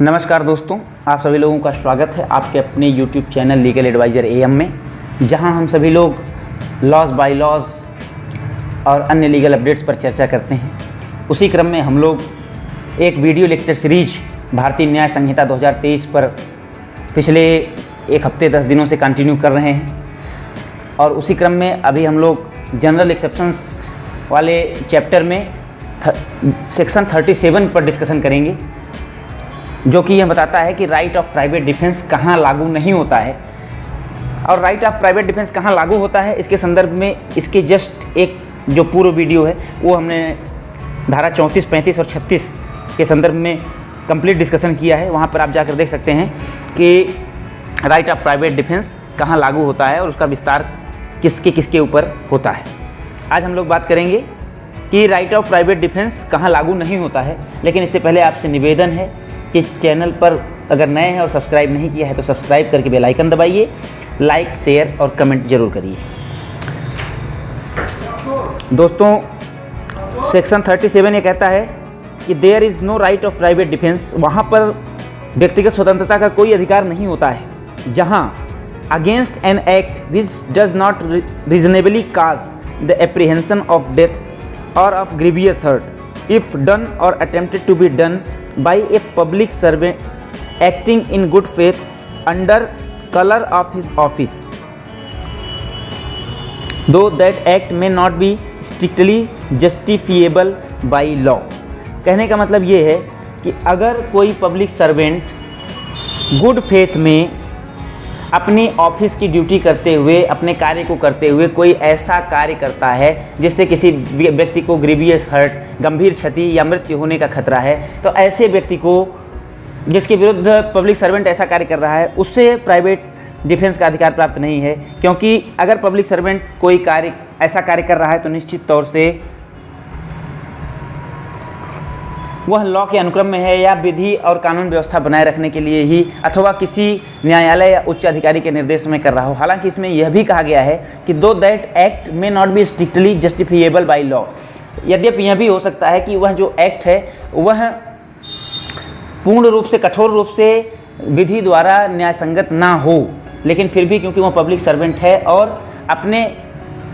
नमस्कार दोस्तों, आप सभी लोगों का स्वागत है आपके अपने YouTube channel legal adviser AM में, जहां हम सभी लोग लॉज बाय लॉज और अन्य लीगल अपडेट्स पर चर्चा करते हैं। उसी क्रम में हम लोग एक वीडियो लेक्चर सीरीज भारतीय न्याय संहिता 2023 पर पिछले एक हफ्ते 10 दिनों से कंटिन्यू कर रहे हैं और उसी क्रम में अभी हम लोग जनरल एक्सेप्शंस वाले चैप्टर में सेक्शन 37 पर डिस्कशन करेंगे, जो कि यह बताता है कि राइट ऑफ प्राइवेट डिफेंस कहाँ लागू नहीं होता है। और राइट ऑफ प्राइवेट डिफेंस कहाँ लागू होता है, इसके संदर्भ में इसके जस्ट एक जो पूर्व वीडियो है वो हमने धारा 34, 35 और 36 के संदर्भ में कंप्लीट डिस्कशन किया है। वहाँ पर आप जाकर देख सकते हैं कि राइट ऑफ प्राइवेट डिफेंस कहाँ लागू होता है और उसका विस्तार किसके किसके ऊपर होता है। आज हम लोग बात करेंगे कि राइट ऑफ प्राइवेट डिफेंस कहाँ लागू नहीं होता है, लेकिन इससे पहले आपसे निवेदन है कि चैनल पर अगर नए हैं और सब्सक्राइब नहीं किया है तो सब्सक्राइब करके बेल आइकन दबाइए, लाइक, शेयर और कमेंट जरूर करिए। दोस्तों, सेक्शन 37 ये कहता है कि there is no right of private defence, वहाँ पर व्यक्तिगत स्वतंत्रता का कोई अधिकार नहीं होता है जहाँ against an act which does not reasonably cause the apprehension of death or of grievous hurt if done or attempted to be done by a public servant acting in good faith under color of his office, though that act may not be strictly justifiable by law। कहने का मतलब ये है कि अगर कोई public servant good faith में अपनी ऑफिस की ड्यूटी करते हुए, अपने कार्य को करते हुए कोई ऐसा कार्य करता है जिससे किसी व्यक्ति को ग्रीवियस हर्ट, गंभीर क्षति या मृत्यु होने का खतरा है, तो ऐसे व्यक्ति को, जिसके विरुद्ध पब्लिक सर्वेंट ऐसा कार्य कर रहा है, उससे प्राइवेट डिफेंस का अधिकार प्राप्त नहीं है। क्योंकि अगर पब्लिक सर्वेंट कोई कार्य ऐसा कार्य कर रहा है तो निश्चित तौर से वह लॉ के अनुक्रम में है या विधि और कानून व्यवस्था बनाए रखने के लिए ही अथवा किसी न्यायालय या उच्च अधिकारी के निर्देश में कर रहा हो। हालांकि इसमें यह भी कहा गया है कि दो दैट एक्ट में not be strictly justifiable by law, यद्यपि यह भी हो सकता है कि वह जो एक्ट है वह पूर्ण रूप से, कठोर रूप से विधि द्वारा न्यायसंगत ना हो, लेकिन फिर भी क्योंकि वह पब्लिक सर्वेंट है और अपने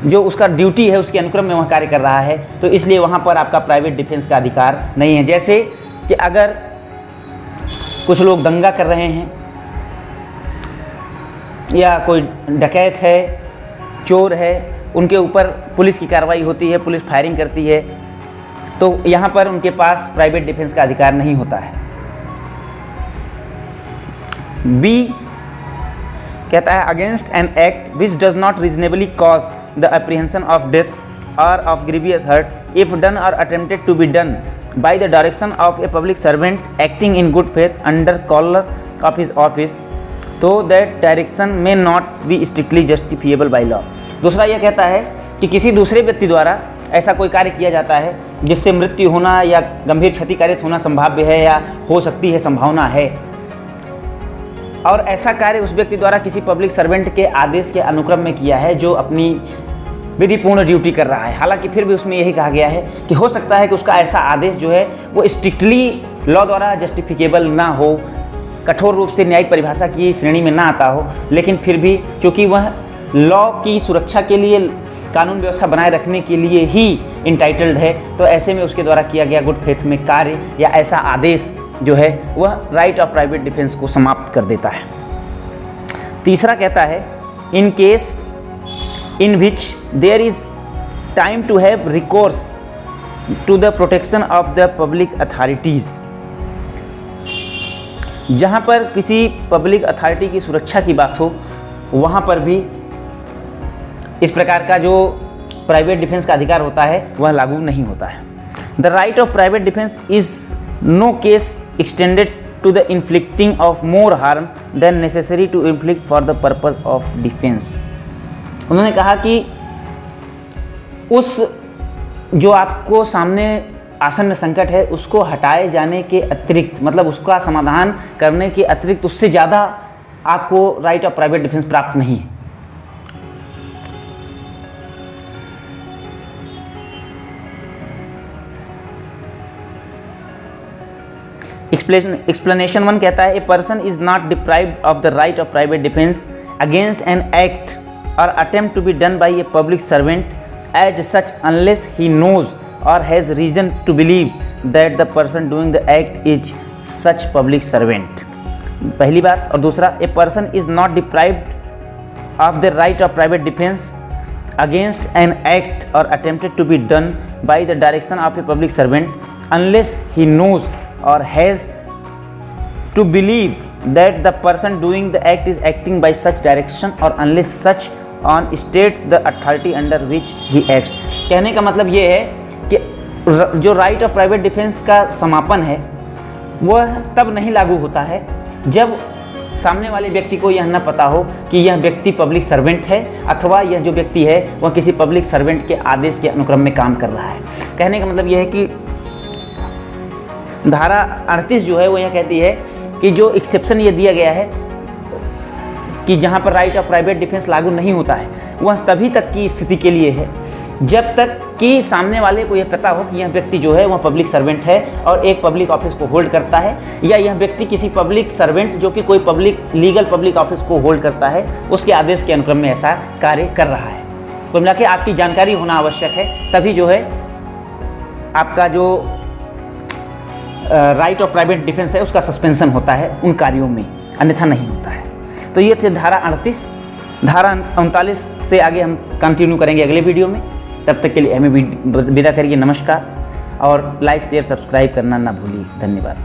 जो उसका ड्यूटी है उसके अनुक्रम में वह कार्य कर रहा है, तो इसलिए वहाँ पर आपका प्राइवेट डिफेंस का अधिकार नहीं है। जैसे कि अगर कुछ लोग दंगा कर रहे हैं या कोई डकैत है, चोर है, उनके ऊपर पुलिस की कार्रवाई होती है, पुलिस फायरिंग करती है, तो यहाँ पर उनके पास प्राइवेट डिफेंस का अधिकार नहीं होता है। बी कहता है against an act which does not reasonably cause the apprehension of death or of grievous hurt if done or attempted to be done by the direction of a public servant acting in good faith under colour of his office, तो that direction may not be strictly justifiable by law. दूसरा यह कहता है कि किसी दूसरे व्यक्ति द्वारा ऐसा कोई कार्य किया जाता है जिससे मृत्यु होना या गंभीर क्षतिकारित होना संभाव्य है या हो सकती है, संभावना है, और ऐसा कार्य उस व्यक्ति द्वारा किसी पब्लिक सर्वेंट के आदेश के अनुक्रम में किया है जो अपनी विधिपूर्ण ड्यूटी कर रहा है। हालांकि फिर भी उसमें यही कहा गया है कि हो सकता है कि उसका ऐसा आदेश जो है वो स्ट्रिक्टली लॉ द्वारा जस्टिफिकेबल ना हो, कठोर रूप से न्यायिक परिभाषा की श्रेणी में ना आता हो, लेकिन फिर भी क्योंकि वह लॉ की सुरक्षा के लिए, कानून व्यवस्था बनाए रखने के लिए ही इंटाइटल्ड है, तो ऐसे में उसके द्वारा किया गया गुड फेथ में कार्य या ऐसा आदेश जो है वह राइट ऑफ प्राइवेट डिफेंस को समाप्त कर देता है। तीसरा कहता है in case in which there is time to have recourse to the protection of the public authorities, जहाँ पर किसी पब्लिक अथॉरिटी की सुरक्षा की बात हो वहाँ पर भी इस प्रकार का जो प्राइवेट डिफेंस का अधिकार होता है वह लागू नहीं होता है। The right of private defence is no case extended to the inflicting of more harm than necessary to inflict for the purpose of defense। उन्होंने कहा कि उस जो आपको सामने आसन्न संकट है उसको हटाए जाने के अतिरिक्त, मतलब उसका समाधान करने के अतिरिक्त उससे ज़्यादा आपको राइट ऑफ प्राइवेट डिफेंस प्राप्त नहीं है। एक्सप्लेनेशन 1 कहता है a person is not deprived of the right of private defence against an act or attempt to be done by a public servant as such unless he knows or has reason to believe that the person doing the act is such public servant. पहली बात। और दूसरा, a person is not deprived of the right of private defence against an act or attempted to be done by the direction of a public servant unless he knows or has to believe that the person doing the act is acting by such direction or unless such on states the authority under which he acts। कहने का मतलब ये है कि जो right of private defence का समापन है वह तब नहीं लागू होता है जब सामने वाले व्यक्ति को यह न पता हो कि यह व्यक्ति पब्लिक सर्वेंट है अथवा यह जो व्यक्ति है वह किसी पब्लिक सर्वेंट के आदेश के अनुक्रम में काम कर रहा है। कहने का मतलब यह है कि धारा 38 जो है वो यह कहती है कि जो एक्सेप्शन ये दिया गया है कि जहाँ पर राइट ऑफ प्राइवेट डिफेंस लागू नहीं होता है वह तभी तक की स्थिति के लिए है जब तक कि सामने वाले को यह पता हो कि यह व्यक्ति जो है वह पब्लिक सर्वेंट है और एक पब्लिक ऑफिस को होल्ड करता है, या यह व्यक्ति किसी पब्लिक सर्वेंट जो कि कोई लीगल पब्लिक ऑफिस को होल्ड करता है उसके आदेश के अनुक्रम में ऐसा कार्य कर रहा है। तो मिला के आपकी जानकारी होना आवश्यक है, तभी जो है आपका जो राइट ऑफ प्राइवेट डिफेंस है उसका सस्पेंशन होता है उन कार्यों में, अन्यथा नहीं होता है। तो ये थे धारा 38। धारा 39 से आगे हम कंटिन्यू करेंगे अगले वीडियो में। तब तक के लिए हमें विदा करिए। नमस्कार और लाइक शेयर सब्सक्राइब करना ना भूलिए। धन्यवाद।